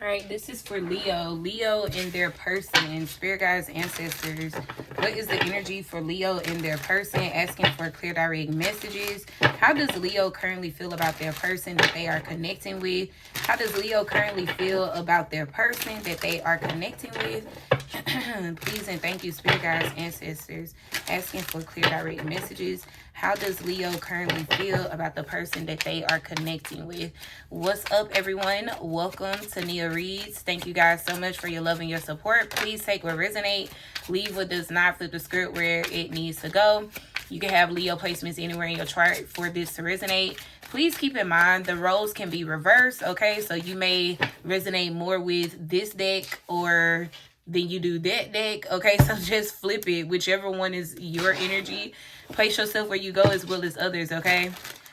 right, this is for Leo. Leo and their person, spirit guides, ancestors. What is the energy for Leo and their person? Asking for clear direct messages. How does Leo currently feel about their person that they are connecting with? How does Leo currently feel about their person that they are connecting with? Please and thank you, spirit guides, ancestors. Asking for clear direct messages. How does Leo currently feel about the person that they are connecting with? What's up, everyone? Welcome to Nia Reads. Thank you guys so much for your love and your support. Please take what resonate, leave what does not, flip the script where it needs to go. You can have Leo placements anywhere in your chart for this to resonate. Please keep in mind the roles can be reversed, okay? So you may resonate more with this deck or then you do that deck, okay? So just flip it, whichever one is your energy. Place yourself where you go as well as others, okay?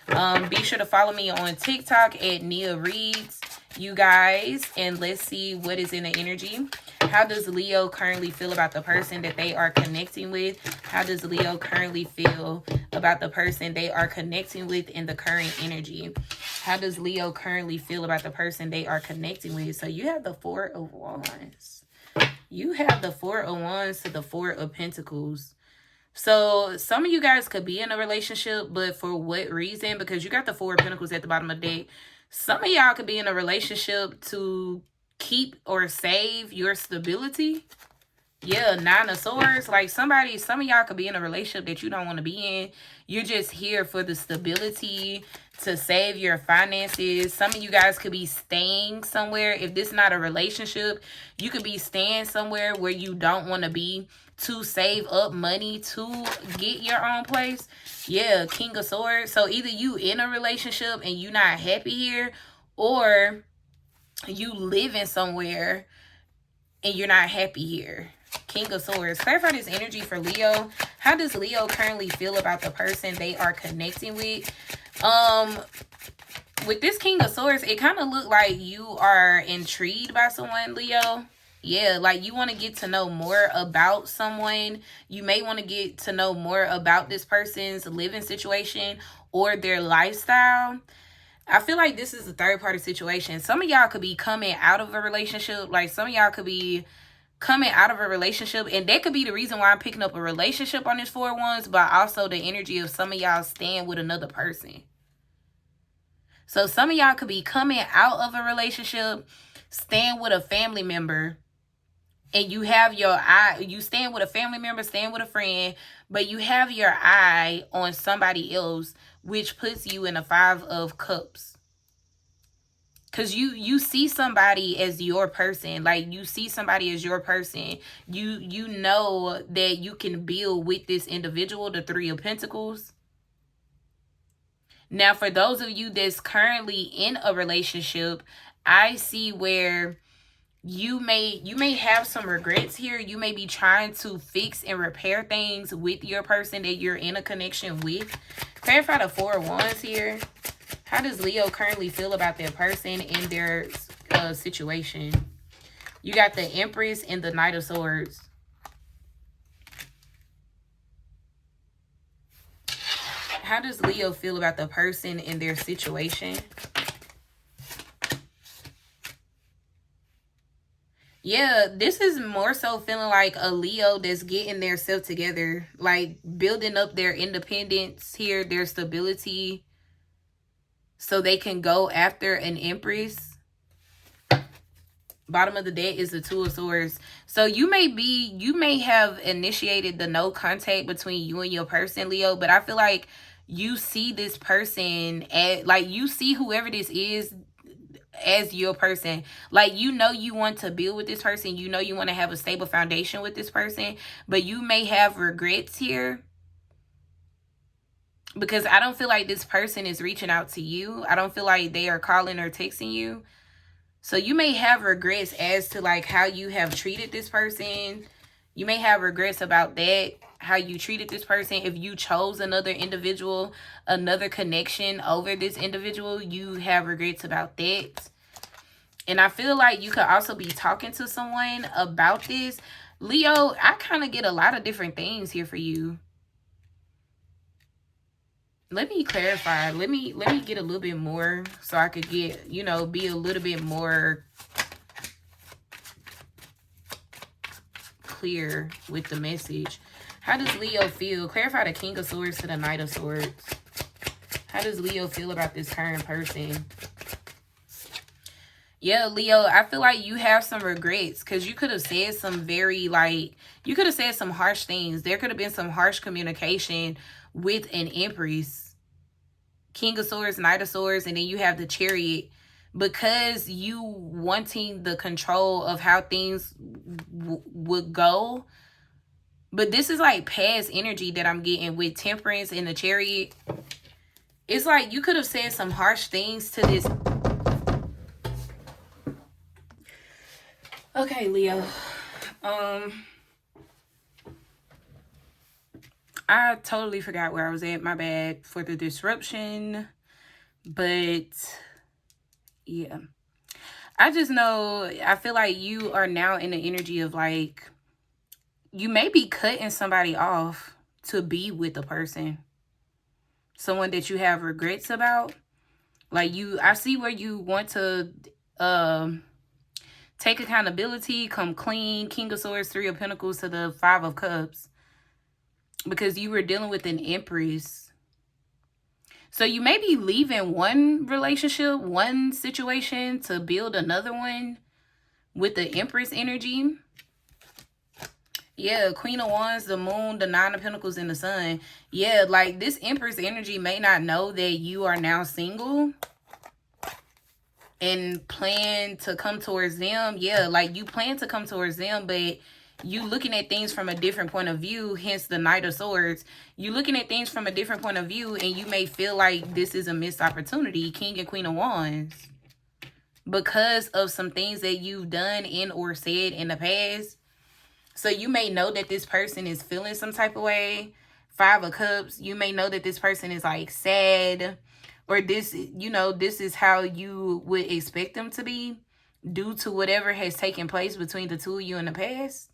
Be sure to follow me on TikTok at Nia Reads, you guys, and let's see what is in the energy. How does Leo currently feel about the person that they are connecting with? How does Leo currently feel about the person they are connecting with in the current energy? How does Leo currently feel about the person they are connecting with? So you have the Four of Wands. You have the Four of Wands to the Four of Pentacles. So some of you guys could be in a relationship, but for what reason? Because you got the Four of Pentacles at the bottom of the deck. Some of y'all could be in a relationship to keep or save your stability. Yeah, Nine of Swords. Like some of y'all could be in a relationship that you don't want to be in. You're just here for the stability, to save your finances. Some of you guys could be staying somewhere. If this is not a relationship, you could be staying somewhere where you don't want to be to save up money to get your own place. Yeah, King of Swords. So either you in a relationship and you not happy here, or you living somewhere and you're not happy here. King of Swords. Clarify this energy for Leo. How does Leo currently feel about the person they are connecting with? With this King of Swords, it kind of looked like you are intrigued by someone, Leo. Yeah, like you want to get to know more about someone. You may want to get to know more about this person's living situation or their lifestyle. I feel like this is a third party situation. Some of y'all could be coming out of a relationship. Like some of y'all could be coming out of a relationship, and that could be the reason why I'm picking up a relationship on this Four of Wands, but also the energy of some of y'all staying with another person. So some of y'all could be coming out of a relationship, staying with a family member, and you have your eye, you staying with a family member, staying with a friend, but you have your eye on somebody else, which puts you in a Five of Cups. Because you see somebody as your person. Like you see somebody as your person. You know that you can build with this individual, the Three of Pentacles. Now, for those of you that's currently in a relationship, I see where you may have some regrets here. You may be trying to fix and repair things with your person that you're in a connection with. Clarify the Four of Wands here. How does Leo currently feel about their person and their situation? You got the Empress and the Knight of Swords. How does Leo feel about the person and their situation? Yeah, this is more so feeling like a Leo that's getting their self together, like building up their independence here, their stability, so they can go after an Empress. Bottom of the deck is the Two of Swords. So you may have initiated the no contact between you and your person, Leo, but I feel like you see this person like you see whoever this is as your person. Like you know you want to build with this person, you know you want to have a stable foundation with this person, but you may have regrets here because I don't feel like this person is reaching out to you. I don't feel like they are calling or texting you. So you may have regrets as to like how you have treated this person. You may have regrets about that, how you treated this person. If you chose another individual, another connection over this individual, you have regrets about that. And I feel like you could also be talking to someone about this. Leo, I kind of get a lot of different things here for you. Let me clarify. Let me get a little bit more so I could get, be a little bit more clear with the message. How does Leo feel? Clarify the King of Swords to the Knight of Swords. How does Leo feel about this current person? Yeah, Leo, I feel like you have some regrets because you could have said some very, like, you could have said some harsh things. There could have been some harsh communication with an Empress. King of Swords, Knight of Swords, and then you have the Chariot. Because you wanting the control of how things would go. But this is like past energy that I'm getting with Temperance and the Chariot. It's like you could have said some harsh things to this. Okay, Leo. I totally forgot where I was at. My bad for the disruption. But yeah. I just know, I feel like you are now in the energy of like, you may be cutting somebody off to be with a person. Someone that you have regrets about. Like I see where you want to take accountability, come clean. King of Swords, Three of Pentacles to the Five of Cups. Because you were dealing with an Empress. So you may be leaving one relationship, one situation to build another one with the Empress energy. Yeah, Queen of Wands, the Moon, the Nine of Pentacles, and the Sun. Yeah, like this Empress energy may not know that you are now single and plan to come towards them. Yeah, like you plan to come towards them, but you looking at things from a different point of view, hence the Knight of Swords. You looking at things from a different point of view, and you may feel like this is a missed opportunity, King and Queen of Wands. Because of some things that you've done in or said in the past. So you may know that this person is feeling some type of way. Five of Cups, you may know that this person is like sad. Or this, you know, this is how you would expect them to be due to whatever has taken place between the two of you in the past.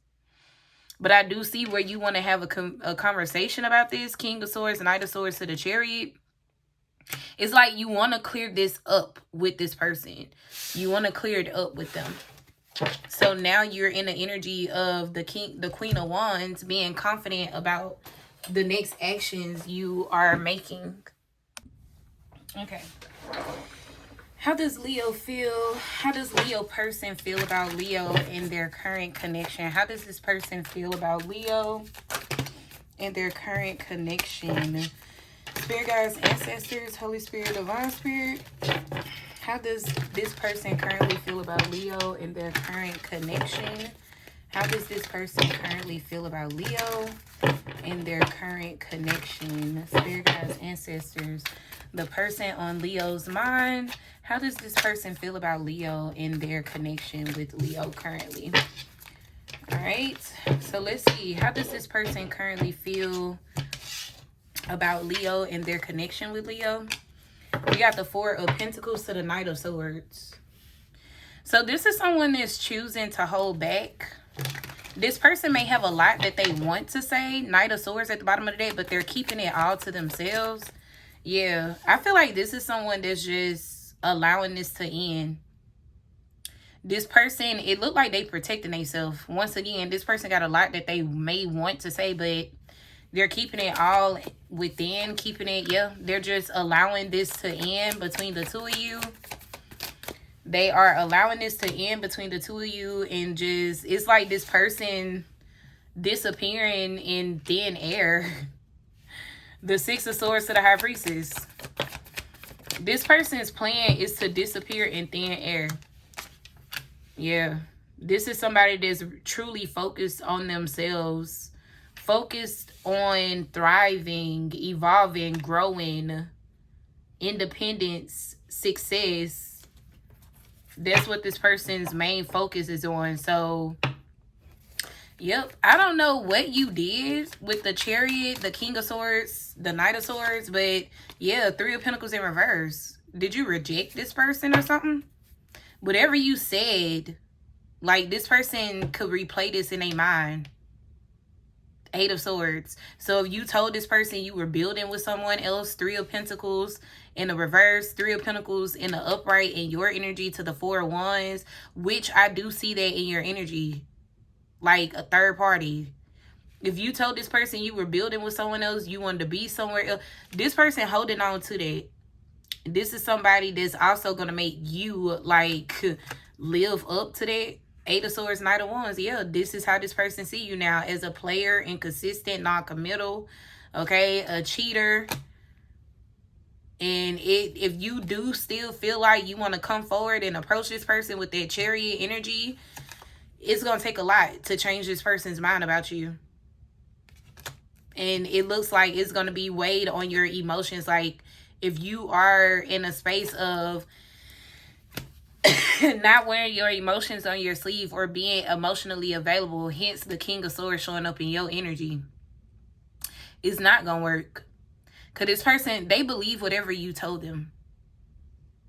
But I do see where you want to have a conversation about this. King of Swords, Knight of Swords to the Chariot. It's like you want to clear this up with this person. You want to clear it up with them. So now you're in the energy of the Queen of Wands being confident about the next actions you are making. Okay. How does Leo feel? How does Leo person feel about Leo in their current connection? How does this person feel about Leo in their current connection? Spirit guides, ancestors, Holy Spirit, Divine Spirit. How does this person currently feel about Leo in their current connection? How does this person currently feel about Leo in their current connection? Spirit guides, ancestors, the person on Leo's mind. How does this person feel about Leo in their connection with Leo currently? All right. So let's see. How does this person currently feel about Leo and their connection with Leo? We got the Four of Pentacles to the Knight of Swords. So this is someone that's choosing to hold back. This person may have a lot that they want to say. Knight of Swords at the bottom of the deck, but they're keeping it all to themselves. Yeah, I feel like this is someone that's just allowing this to end. This person, it looked like they protecting themselves. Once again, this person got a lot that they may want to say, but they're keeping it all within, keeping it, yeah. They're just allowing this to end between the two of you. They are allowing this to end between the two of you, and just, it's like this person disappearing in thin air. The Six of Swords to the High Priestess. This person's plan is to disappear in thin air. Yeah. This is somebody that's truly focused on themselves. Focused on thriving, evolving, growing, independence, success. That's what this person's main focus is on. So, yep. I don't know what you did with the Chariot, the King of Swords, the Knight of Swords, but yeah, Three of Pentacles in reverse. Did you reject this person or something? Whatever you said, like this person could replay this in their mind. Eight of Swords. So if you told this person you were building with someone else, Three of Pentacles in the reverse, Three of Pentacles in the upright, and your energy to the Four of Wands, which I do see that in your energy. like a third party. If you told this person you were building with someone else, you wanted to be somewhere else, this person holding on to that. This is somebody that's also going to make you, like, live up to that. Eight of Swords, Knight of Wands. Yeah, this is how this person see you now, as a player, inconsistent, non-committal, okay, a cheater. And if you do still feel like you want to come forward and approach this person with that Chariot energy, it's going to take a lot to change this person's mind about you. And it looks like it's going to be weighed on your emotions. Like, if you are in a space of not wearing your emotions on your sleeve or being emotionally available, hence the King of Swords showing up in your energy, it's not going to work. Because this person, they believe whatever you told them.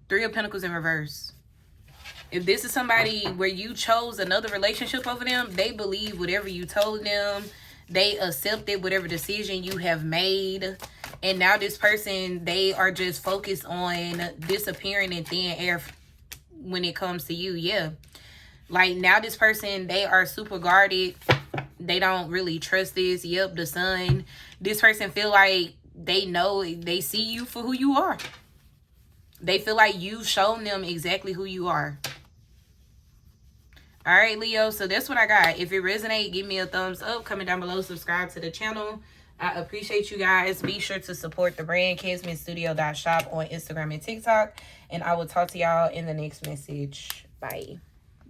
Three of Pentacles in reverse. If this is somebody where you chose another relationship over them, they believe whatever you told them. They accepted whatever decision you have made. And now this person, they are just focused on disappearing in thin air when it comes to you. Yeah. Like, now this person, they are super guarded. They don't really trust this. Yep, the Sun. This person feel like they know, they see you for who you are. They feel like you've shown them exactly who you are. All right, Leo, so that's what I got. If it resonates, give me a thumbs up. Comment down below, subscribe to the channel. I appreciate you guys. Be sure to support the brand, KSMithStudio.shop on Instagram and TikTok. And I will talk to y'all in the next message. Bye.